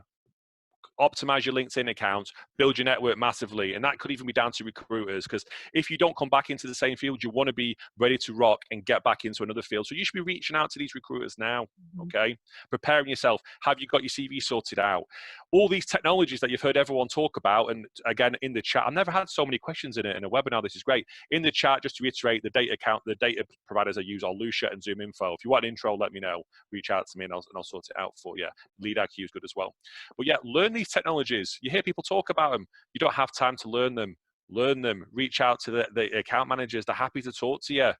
Optimize your LinkedIn account, build your network massively. And that could even be down to recruiters, because if you don't come back into the same field, you want to be ready to rock and get back into another field. So you should be reaching out to these recruiters now, okay? Preparing yourself. Have you got your CV sorted out? All these technologies that you've heard everyone talk about, and again, in the chat, I've never had so many questions in a webinar. This is great. In the chat, just to reiterate, the data providers I use are Lucia and Zoom Info. If you want an intro, let me know. Reach out to me and I'll sort it out for you. Lead IQ is good as well. But yeah, learn these technologies. You hear people talk about them. You don't have time to learn them. Learn them. Reach out to the account managers. They're happy to talk to you.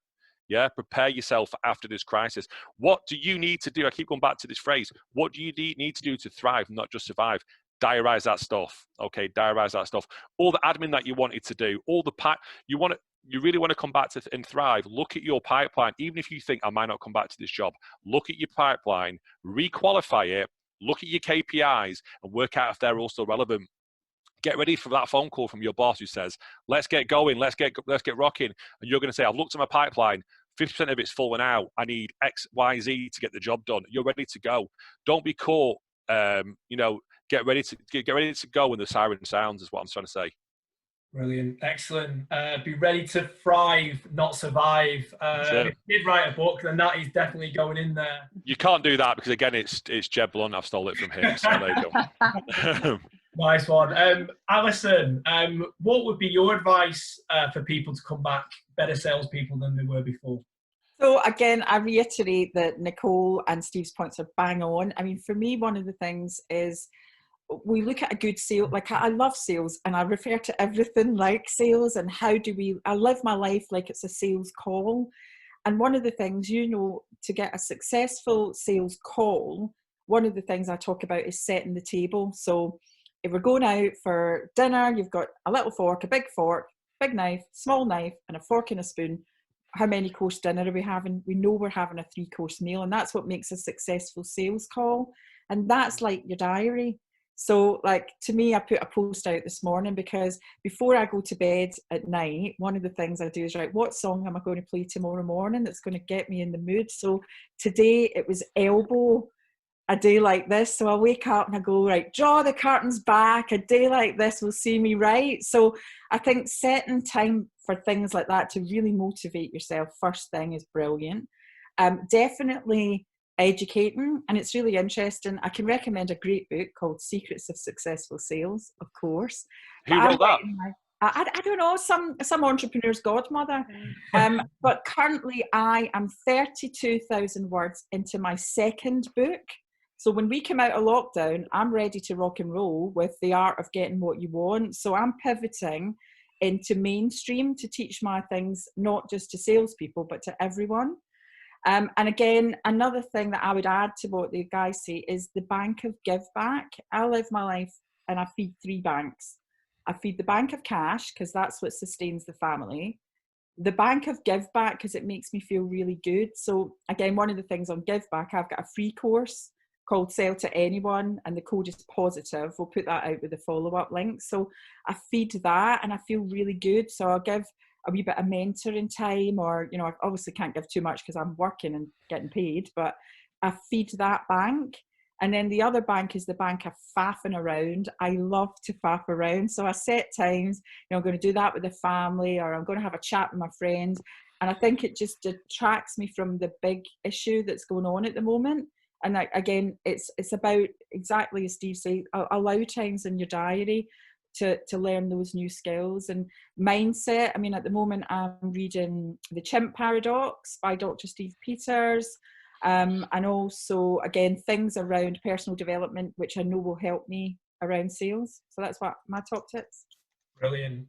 Yeah, prepare yourself after this crisis. What do you need to do? I keep going back to this phrase. What do you need to do to thrive, not just survive? Diarize that stuff. Okay, diarize that stuff. All the admin that you wanted to do, all the you really want to come back to and thrive. Look at your pipeline. Even if you think I might not come back to this job, look at your pipeline, requalify it, look at your KPIs, and work out if they're also relevant. Get ready for that phone call from your boss who says, let's get going, let's get rocking. And you're going to say, I've looked at my pipeline. 50% of it's fallen out. I need X, Y, Z to get the job done. You're ready to go. Don't be caught. Get ready to go when the siren sounds. Is what I'm trying to say. Brilliant, excellent. Be ready to thrive, not survive. If you did write a book, then that is definitely going in there. You can't do that because again, it's Jeb Blunt. I've stole it from him. So there you go. Nice one. Alison, what would be your advice for people to come back better salespeople than they were before? So again, I reiterate that Nicole and Steve's points are bang on. I mean, for me, one of the things is we look at a good sale. Like, I love sales and I refer to everything like sales, and I live my life like it's a sales call. And one of the things, to get a successful sales call, one of the things I talk about is setting the table. So if we're going out for dinner, you've got a little fork, big knife, small knife, and a fork and a spoon. How many course dinner are we having? We know we're having a 3-course meal, and that's what makes a successful sales call. And that's like your diary. So like, to me, I put a post out this morning because before I go to bed at night, one of the things I do is write, what song am I going to play tomorrow morning that's going to get me in the mood? So today it was Elbow, A Day Like This. So I wake up and I go, right, draw the curtains back. A day like this will see me right. So I think setting time for things like that to really motivate yourself first thing is brilliant. Definitely educating, and it's really interesting. I can recommend a great book called Secrets of Successful Sales, of course. Who wrote that? I don't know, some entrepreneur's godmother. But currently I am 32,000 words into my second book. So when we come out of lockdown, I'm ready to rock and roll with The Art of Getting What You Want. So I'm pivoting into mainstream to teach my things, not just to salespeople, but to everyone. And again, another thing that I would add to what the guys say is the bank of give back. I live my life and I feed 3 banks. I feed the bank of cash because that's what sustains the family. The bank of give back because it makes me feel really good. So again, one of the things on give back, I've got a free course called Sell to Anyone, and the code is positive. We'll put that out with the follow-up link. So I feed that and I feel really good. So I'll give a wee bit of mentoring time, or, I obviously can't give too much because I'm working and getting paid, but I feed that bank. And then the other bank is the bank of faffing around. I love to faff around. So I set times, I'm going to do that with the family, or I'm going to have a chat with my friends. And I think it just detracts me from the big issue that's going on at the moment. And again, it's about, exactly as Steve said, allow times in your diary to learn those new skills and mindset. I mean, at the moment, I'm reading The Chimp Paradox by Dr. Steve Peters. And also, again, things around personal development, which I know will help me around sales. So that's what my top tips. Brilliant.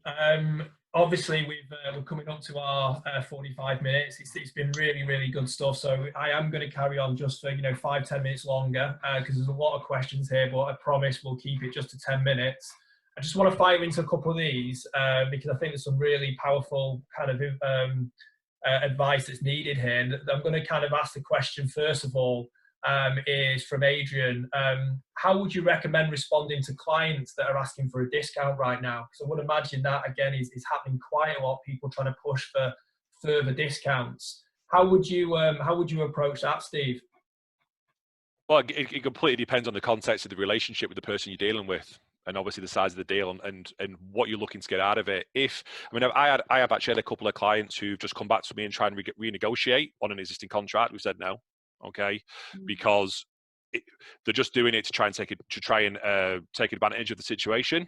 Obviously, we're coming up to our 45 minutes. It's been really, really good stuff. So I am going to carry on just for 5-10 minutes longer because there's a lot of questions here, but I promise we'll keep it just to 10 minutes. I just want to fire into a couple of these because I think there's some really powerful kind of advice that's needed here. And I'm going to kind of ask the question first of all, is from Adrian. How would you recommend responding to clients that are asking for a discount right now? Because I would imagine that again is happening quite a lot. People trying to push for further discounts. How would you approach that, Steve? Well, it completely depends on the context of the relationship with the person you're dealing with, and obviously the size of the deal and what you're looking to get out of it. I have actually had a couple of clients who've just come back to me and try and renegotiate on an existing contract. We said no, okay, because they're just doing it to try and take advantage of the situation.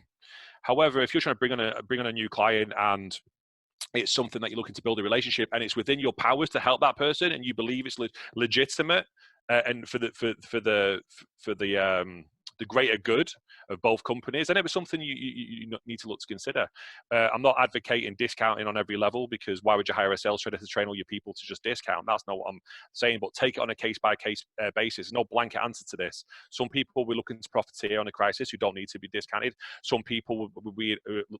However, if you're trying to bring on a new client and it's something that you're looking to build a relationship and it's within your powers to help that person and you believe it's legitimate and for the greater good of both companies, and it was something you need to look to consider. I'm not advocating discounting on every level, because why would you hire a sales trainer to train all your people to just discount? That's not what I'm saying, but take it on a case-by-case basis. No blanket answer to this. Some people we're looking to profiteer on a crisis who don't need to be discounted. Some people,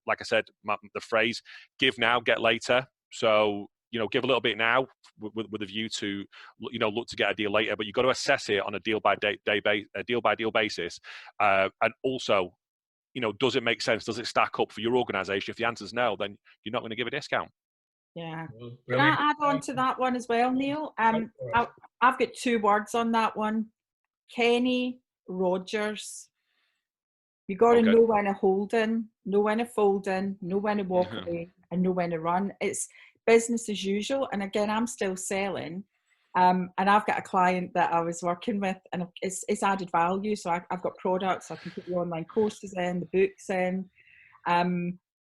like I said, the phrase, give now, get later. So, give a little bit now with a view to, look to get a deal later, but you've got to assess it on a deal by deal basis. And also, does it make sense? Does it stack up for your organization? If the answer is no, then you're not going to give a discount. Yeah. Can Brilliant. I add on to that one as well, Neil? I've got 2 words on that one. Kenny Rogers. You got to know when to hold in, know when to fold in, know when to walk away, and know when to run. It's business as usual. And again, I'm still selling. And I've got a client that I was working with, and it's added value. So I've got products. I can put the online courses in, the books in.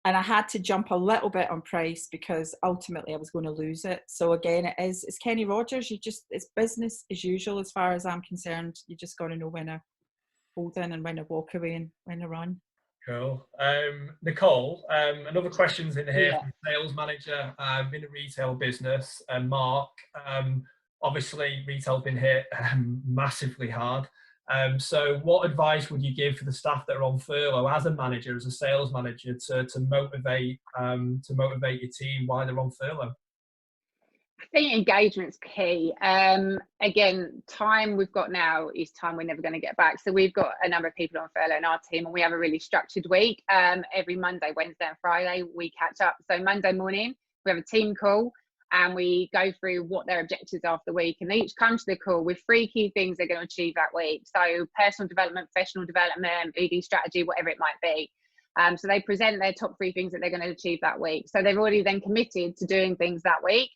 And I had to jump a little bit on price because ultimately I was going to lose it. So again, it's Kenny Rogers. It's business as usual as far as I'm concerned. You just got to know when to hold in and when to walk away and when to run. Cool. Nicole, another question's in here from sales manager in a retail business. Mark, obviously retail's been hit massively hard. So what advice would you give for the staff that are on furlough as a manager, as a sales manager, to motivate your team while they're on furlough? I think engagement's key. Again, time we've got now is time we're never going to get back. So we've got a number of people on furlough in our team, and we have a really structured week. Every Monday, Wednesday and Friday, we catch up. So Monday morning, we have a team call and we go through what their objectives are for the week. And they each come to the call with 3 key things they're going to achieve that week. So personal development, professional development, BD strategy, whatever it might be. So they present their top 3 things that they're going to achieve that week. So they've already then committed to doing things that week.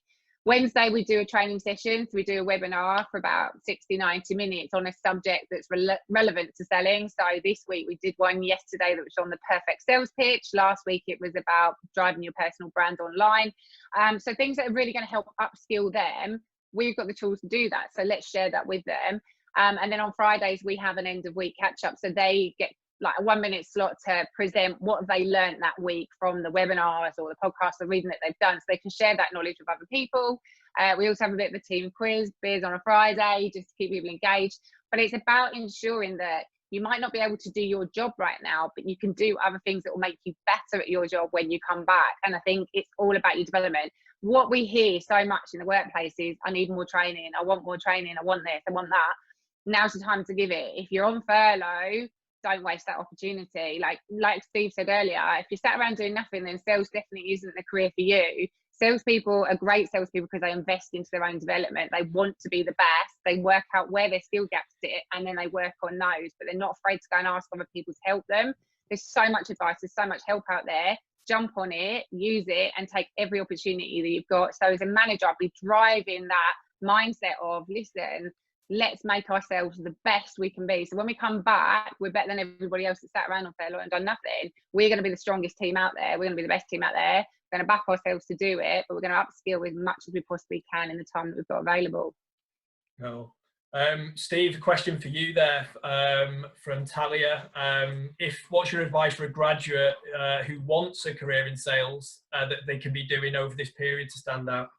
Wednesday, we do a training session. So we do a webinar for about 60, 90 minutes on a subject that's relevant to selling. So this week we did one yesterday that was on the perfect sales pitch. Last week it was about driving your personal brand online. So things that are really going to help upskill them. We've got the tools to do that. So let's share that with them. And then on Fridays, we have an end of week catch up. So they get like a 1-minute slot to present what have they learned that week from the webinars or the podcast or reading that they've done, so they can share that knowledge with other people. We also have a bit of a team quiz, beers on a Friday, just to keep people engaged. But it's about ensuring that you might not be able to do your job right now, but you can do other things that will make you better at your job when you come back. And I think it's all about your development. What we hear so much in the workplace is, I need more training, I want more training, I want this, I want that. Now's the time to give it. If you're on furlough, don't waste that opportunity. Like Steve said earlier, if you're sat around doing nothing, then sales definitely isn't the career for you. Salespeople are great salespeople because they invest into their own development. They want to be the best. They work out where their skill gaps sit and then they work on those, but they're not afraid to go and ask other people to help them. There's so much advice, there's so much help out there. Jump on it, use it, and take every opportunity that you've got. So as a manager, I'll be driving that mindset of, listen, let's make ourselves the best we can be. So when we come back, we're better than everybody else that sat around on furlough and done nothing. We're going to be the strongest team out there. We're going to be the best team out there. We're going to back ourselves to do it, but we're going to upskill as much as we possibly can in the time that we've got available. No. Steve, a question for you there from Talia. What's your advice for a graduate who wants a career in sales that they can be doing over this period to stand out?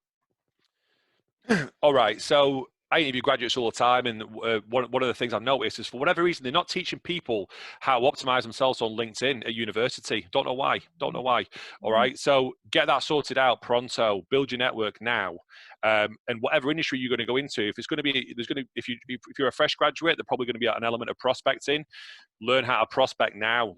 All right, so I interview graduates all the time, and one of the things I've noticed is, for whatever reason, they're not teaching people how to optimize themselves on LinkedIn at university. Don't know why. All right, so get that sorted out pronto. Build your network now, and whatever industry you're going to go into, if you're a fresh graduate, there's probably going to be an element of prospecting. Learn how to prospect now.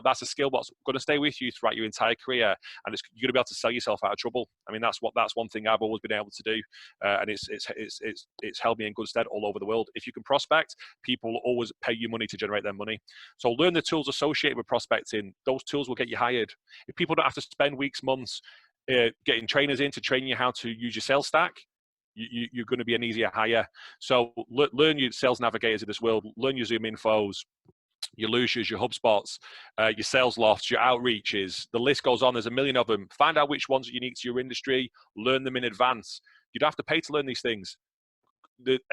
That's a skill that's going to stay with you throughout your entire career, and you're going to be able to sell yourself out of trouble. I mean, that's one thing I've always been able to do, and it's held me in good stead all over the world. If you can prospect, people will always pay you money to generate their money. So learn the tools associated with prospecting. Those tools will get you hired. If people don't have to spend weeks, months getting trainers in to train you how to use your sales stack, you're going to be an easier hire. So learn your sales navigators in this world. Learn your Zoom infos, your Lucias, your HubSpots, your sales lofts, your outreaches. The list goes on. There's a million of them. Find out which ones are unique to your industry. Learn them in advance. You don't have to pay to learn these things.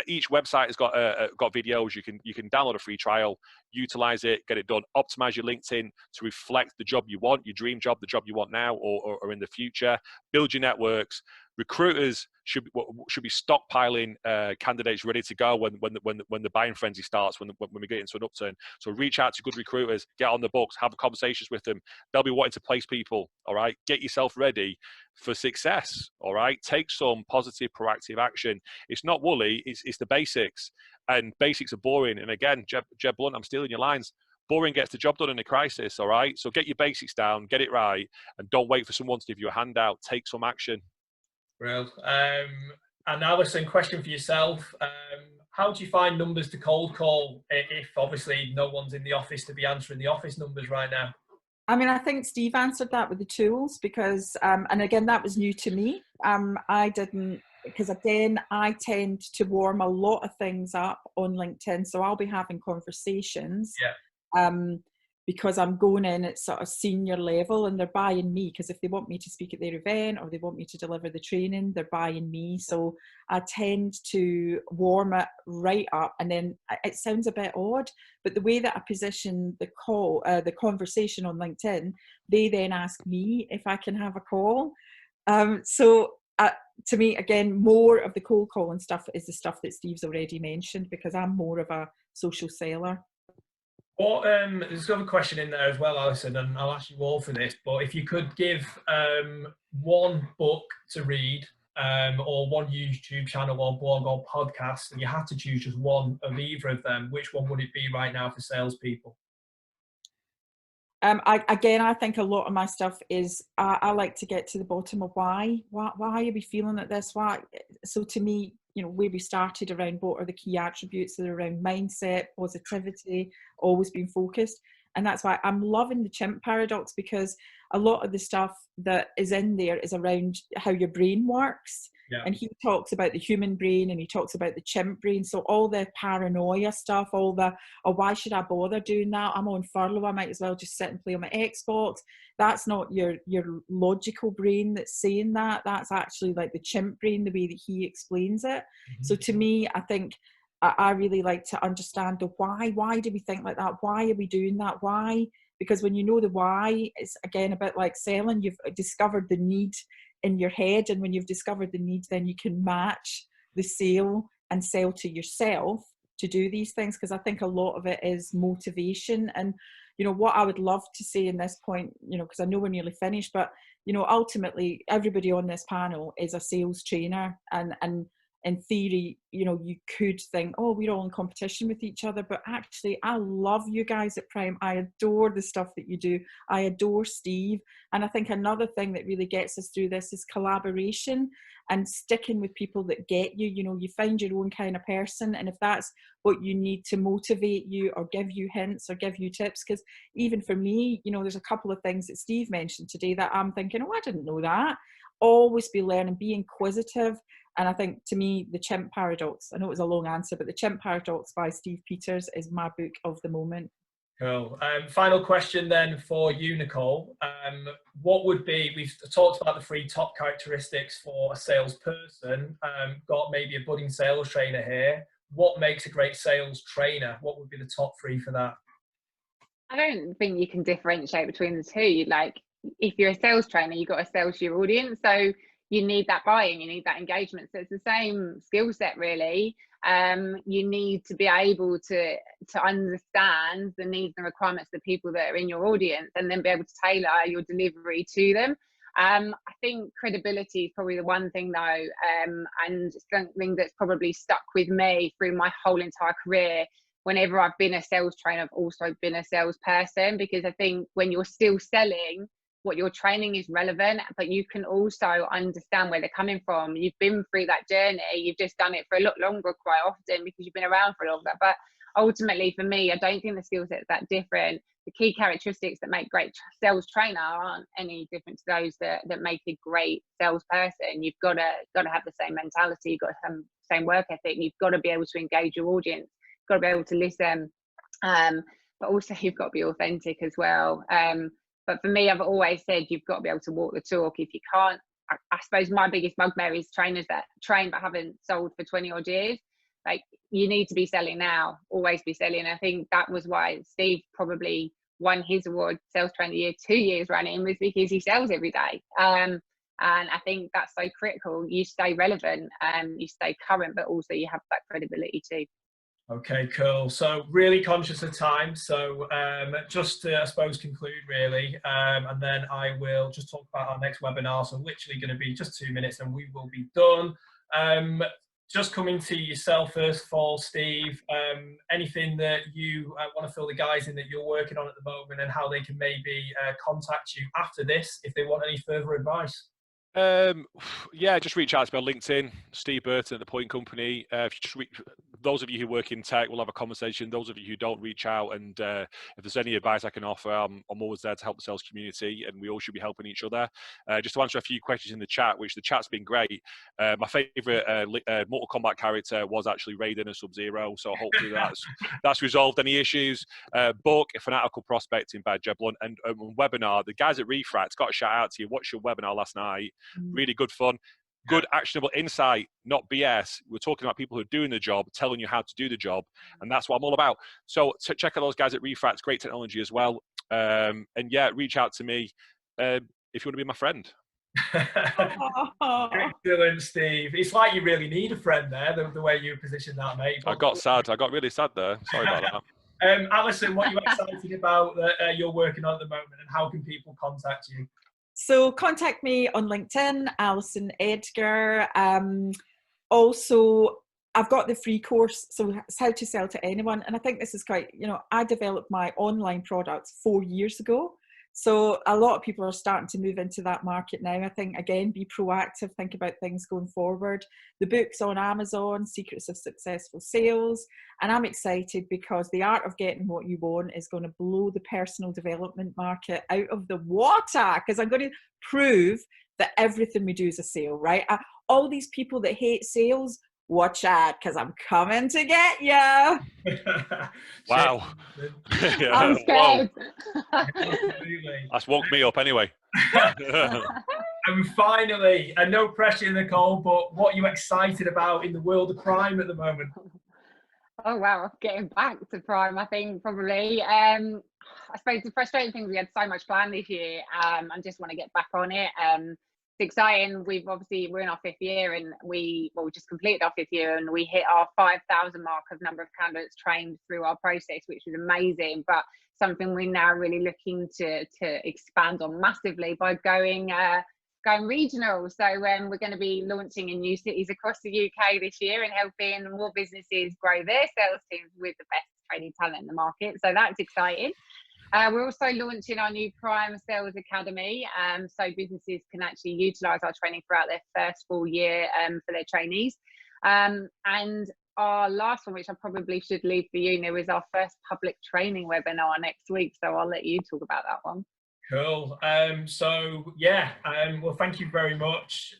Each website has got videos. You can download a free trial, utilize it, get it done. Optimize your LinkedIn to reflect the job you want, your dream job, the job you want now or in the future. Build your networks. Recruiters should be stockpiling candidates ready to go when the buying frenzy starts, when we get into an upturn. So reach out to good recruiters, get on the books, have conversations with them. They'll be wanting to place people. All right, get yourself ready for success. All right, take some positive, proactive action. It's not woolly. It's the basics, and basics are boring. And again, Jeb Blunt, I'm stealing your lines. Boring gets the job done in a crisis, all right? So get your basics down, get it right, and don't wait for someone to give you a handout. Take some action. Well, and Alison, question for yourself. How do you find numbers to cold call if obviously no one's in the office to be answering the office numbers right now? I mean, I think Steve answered that with the tools because, and again, that was new to me. I didn't, because again, I tend to warm a lot of things up on LinkedIn. So I'll be having conversations. Yeah. Because I'm going in at sort of senior level and they're buying me, because if they want me to speak at their event or they want me to deliver the training, they're buying me. So I tend to warm it right up, and then it sounds a bit odd, but the way that I position the call, the conversation on LinkedIn, they then ask me if I can have a call. So to me, again, more of the cold calling stuff is the stuff that Steve's already mentioned, because I'm more of a social seller. Well, there's another question in there as well, Alison, and I'll ask you all for this, but if you could give one book to read or one YouTube channel or blog or podcast, and you had to choose just one of either of them, which one would it be right now for salespeople? I think a lot of my stuff is, I like to get to the bottom of why are we feeling like this? Why? So to me, you know, where we started around what are the key attributes that are around mindset, positivity, always being focused. And that's why I'm loving the chimp paradox, because a lot of the stuff that is in there is around how your brain works. Yeah. And he talks about the human brain and he talks about the chimp brain. So all the paranoia stuff, all the, oh, why should I bother doing that? I'm on furlough. I might as well just sit and play on my Xbox. That's not your logical brain that's saying that. That's actually like the chimp brain, the way that he explains it. Mm-hmm. So to me, I think I really like to understand the why. Why do we think like that? Why are we doing that? Why? Because when you know the why, it's again a bit like selling. You've discovered the need in your head, and when you've discovered the need, then you can match the sale and sell to yourself to do these things. Because I think a lot of it is motivation. And you know what I would love to say in this point, you know, because I know we're nearly finished, but you know, ultimately everybody on this panel is a sales trainer, and in theory, you know, you could think, oh, we're all in competition with each other, but actually I love you guys at Prime. I adore the stuff that you do. I adore Steve. And I think another thing that really gets us through this is collaboration and sticking with people that get you. You know, you find your own kind of person, and if that's what you need to motivate you or give you hints or give you tips, because even for me, you know, there's a couple of things that Steve mentioned today that I'm thinking, oh, I didn't know that. Always be learning, be inquisitive. And I think, to me, the chimp paradox, I know it was a long answer, but the chimp paradox by Steve Peters is my book of the moment. Cool. Final question then for you, Nicole. What would be, we've talked about the 3 top characteristics for a salesperson, got maybe a budding sales trainer here. What makes a great sales trainer? What would be the top 3 for that? I don't think you can differentiate between the two. Like, if you're a sales trainer, you've got to sell to your audience. So you need that buying, you need that engagement. So it's the same skill set, really. You need to be able to understand the needs and requirements of the people that are in your audience, and then be able to tailor your delivery to them. I think credibility is probably the one thing, though, and something that's probably stuck with me through my whole entire career. Whenever I've been a sales trainer, I've also been a salesperson, because I think when you're still selling, what you're training is relevant, but you can also understand where they're coming from. You've been through that journey. You've just done it for a lot longer quite often, because you've been around for longer. But ultimately, for me, I don't think the skill set is that different. The key characteristics that make great sales trainer aren't any different to those that make a great salesperson. You've got to have the same mentality. You've got to have the same work ethic. You've got to be able to engage your audience. You've got to be able to listen. But also you've got to be authentic as well. But for me, I've always said you've got to be able to walk the talk. If you can't, I suppose my biggest bugbear is trainers that train but haven't sold for 20 odd years. Like, you need to be selling now, always be selling. I think that was why Steve probably won his award, Sales Trainer of the Year, 2 years running, was because he sells every day. And I think that's so critical. You stay relevant, you stay current, but also you have that credibility too. Okay, cool. So really conscious of time. So just to, I suppose, conclude really, and then I will just talk about our next webinar. So literally going to be just 2 minutes and we will be done. just coming to yourself first of all, Steve, anything that you want to fill the guys in that you're working on at the moment, and how they can maybe contact you after this if they want any further advice? Yeah, just reach out to me on LinkedIn, Steve Burton at The Point Company. If you just those of you who work in tech, we'll have a conversation. Those of you who don't, reach out, and if there's any advice I can offer, I'm always there to help the sales community, and we all should be helping each other. Just to answer a few questions in the chat, which the chat's been great. My favourite Mortal Kombat character was actually Raiden and Sub-Zero, so hopefully that's resolved any issues. Book, Fanatical Prospecting by Jeb Blunt, and webinar. The guys at Refract, got a shout out to you. Watched your webinar last night. Really good fun, good actionable insight, not BS. We're talking about people who are doing the job, telling you how to do the job, and that's what I'm all about. So check out those guys at Refract, great technology as well. And yeah, reach out to me if you want to be my friend. Excellent, Steve. It's like you really need a friend there, the way you positioned that, mate. I got sad. I got really sad there. Sorry about that. Alison, what are you excited about that you're working on at the moment, and how can people contact you? So contact me on LinkedIn, Alison Edgar. Also, I've got the free course, so it's how to sell to anyone. And I think this is quite, I developed my online products 4 years ago. So a lot of people are starting to move into that market now. I think, again, be proactive, think about things going forward. The book's on Amazon, Secrets of Successful Sales. And I'm excited because the art of getting what you want is going to blow the personal development market out of the water, because I'm going to prove that everything we do is a sale, right? All these people that hate sales, watch out, because I'm coming to get you. Wow. Yeah. I'm scared. That's woke me up anyway. And finally, and no pressure, Nicole, but what are you excited about in the world of Prime at the moment? Oh, wow. Getting back to Prime, I think probably. I suppose the frustrating thing is we had so much planned this year and just want to get back on it. It's exciting. We're in our 5th year, and we just completed our 5th year, and we hit our 5,000 mark of number of candidates trained through our process, which was amazing. But something we're now really looking to expand on massively by going regional. So we're going to be launching in new cities across the UK this year and helping more businesses grow their sales teams with the best training talent in the market. So that's exciting. We're also launching our new Prime Sales Academy, so businesses can actually utilise our training throughout their first full year for their trainees. And our last one, which I probably should leave for you, Neil, is our first public training webinar next week. So I'll let you talk about that one. Cool. Well, thank you very much.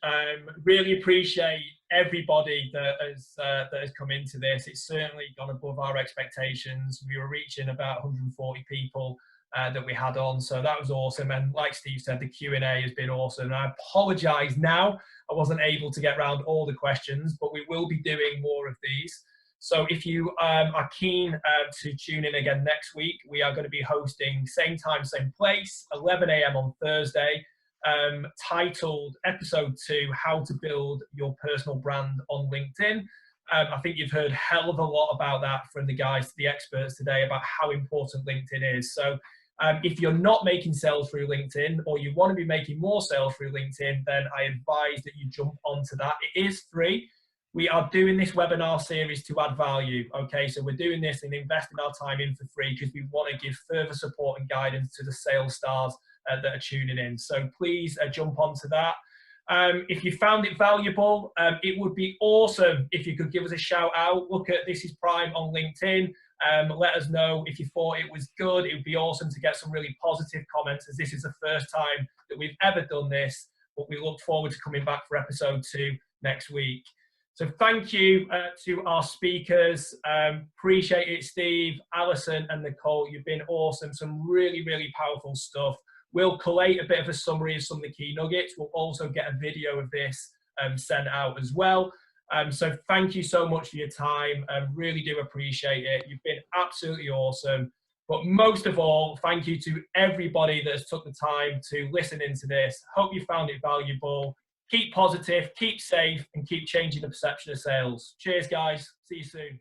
Really appreciate everybody that has come into this. It's certainly gone above our expectations. We were reaching about 140 people that we had on, so that was awesome. And like Steve said, the Q&A has been awesome. And I apologise now, I wasn't able to get around all the questions, but we will be doing more of these. So if you are keen to tune in again next week, we are going to be hosting same time, same place, 11 a.m. on Thursday, titled Episode 2, How to Build Your Personal Brand on LinkedIn. I think you've heard a hell of a lot about that from the guys, the experts today, about how important LinkedIn is. So if you're not making sales through LinkedIn, or you want to be making more sales through LinkedIn, then I advise that you jump onto that. It is free. We are doing this webinar series to add value, okay? So we're doing this and investing our time in for free because we want to give further support and guidance to the sales stars that are tuning in. So please jump onto that. If you found it valuable, it would be awesome if you could give us a shout out. Look at This Is Prime on LinkedIn. Let us know if you thought it was good. It would be awesome to get some really positive comments, as this is the first time that we've ever done this, but we look forward to coming back for episode 2 next week. So thank you to our speakers. Appreciate it, Steve, Alison and Nicole. You've been awesome. Some really, really powerful stuff. We'll collate a bit of a summary of some of the key nuggets. We'll also get a video of this sent out as well. So thank you so much for your time. Really do appreciate it. You've been absolutely awesome. But most of all, thank you to everybody that has took the time to listen into this. Hope you found it valuable. Keep positive, keep safe, and keep changing the perception of sales. Cheers, guys. See you soon.